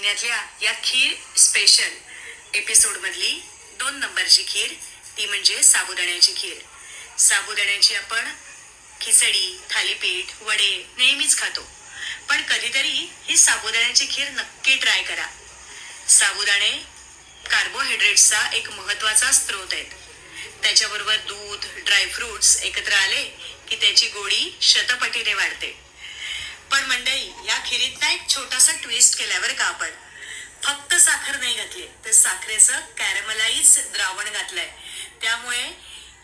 महिन्यातल्या या खीर स्पेशल एपिसोडमधली 2 नंबरची खीर, ती म्हणजे साबुदाण्याची खीर. साबुदाण्याची आपण खिचडी, थालीपीठ, वडे नेहमीच खातो, पण कधीतरी ही साबुदाण्याची खीर नक्की ट्राय करा. साबुदाणे कार्बोहायड्रेट्सचा एक महत्वाचा स्रोत आहेत. त्याच्याबरोबर दूध, ड्रायफ्रुट्स एकत्र आले की त्याची गोडी शतपटीने वाढते. पण मंडळी, या खिरीत ना एक छोटासा ट्विस्ट केलाय बरं का आपण. फक्त साखर नाही घातली, तर साखरेचं कॅरमलाइज द्रावण घातलंय. त्यामुळे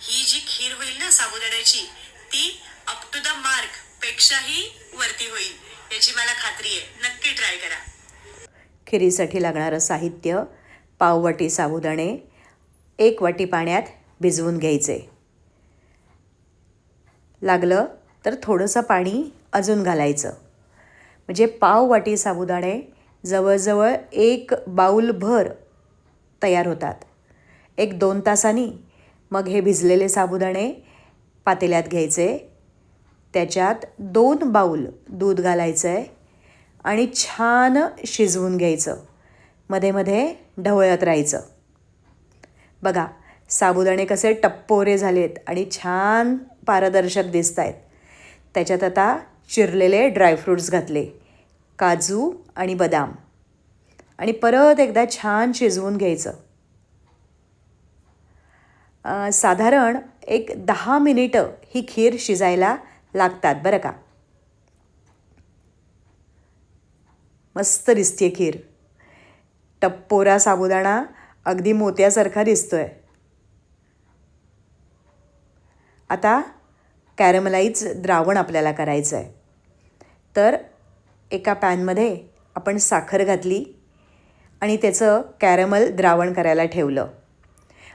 ही जी खीर होईल ना साबुदाण्याची, ती अप टू द मार्क पेक्षाही वरती होईल, याची मला खात्री आहे. नक्की ट्राय करा. खिरीसाठी लागणारं साहित्य: पाववाटी साबुदाणे 1 वाटी पाण्यात भिजवून घ्यायचे. लागलं तर थोडंसं पाणी अजून घालायचं. म्हणजे पाववाटी साबुदाणे जवळजवळ 1 बाऊलभर तयार होतात. 1-2 तासांनी मग हे भिजलेले साबुदाणे पातेल्यात घ्यायचे. त्याच्यात 2 बाऊल दूध घालायचं आहे आणि छान शिजवून घ्यायचं. मध्ये मध्ये ढवळत राहायचं. बघा, साबुदाणे कसे टप्पोरे झालेत आणि छान पारदर्शक दिसत आहेत. त्याच्यात आता चिरलेले ड्रायफ्रूट्स घातले, काजू आणि बदाम, आणि परत एकदा छान शिजवून घ्यायचं. साधारण एक 10 मिनिटं ही खीर शिजायला लागतात बरं का. मस्त दिसते खीर. टप्पोरा साबुदाणा अगदी मोत्यासारखा दिसतोय. आता कॅरमलाइज द्रावण आपल्याला करायचं आहे. तर एका पॅनमध्ये आपण साखर घातली आणि त्याचं कॅरमल द्रावण करायला ठेवलं.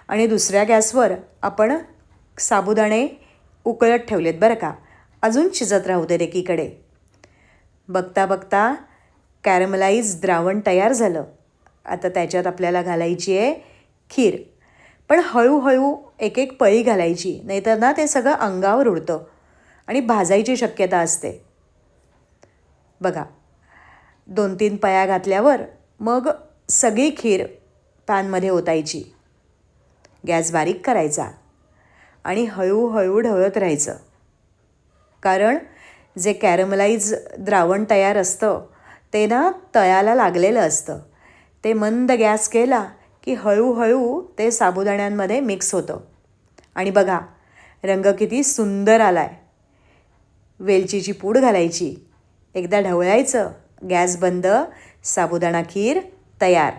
आणि दुसऱ्या गॅसवर आपण साबुदाणे उकळत ठेवलेत बरं का. अजून शिजत राहू दे एकीकडे. बघता बघता कॅरमलाइज द्रावण तयार झालं. आता त्याच्यात आपल्याला घालायची आहे खीर. पण हळूहळू एक एक पळी घालायची, नाहीतर ना ते सगळं अंगावर उडतं आणि भाजायची शक्यता असते. बघा, 2-3 पळ्या घातल्यावर मग सगळी खीर पॅनमध्ये ओतायची. गॅस बारीक करायचा आणि हळूहळू ढवळत राहायचं. कारण जे कॅरमलाइज द्रावण तयार असतं ते ना तळाला लागलेलं असतं. ते मंद गॅस केला की हळूहळू ते साबुदाण्यांमध्ये मिक्स होतं. आणि बघा, रंग किती सुंदर आला आहे. वेलचीची पूड घालायची, एकदा ढवळायचं, गॅस बंद, साबुदाणा खीर तयार.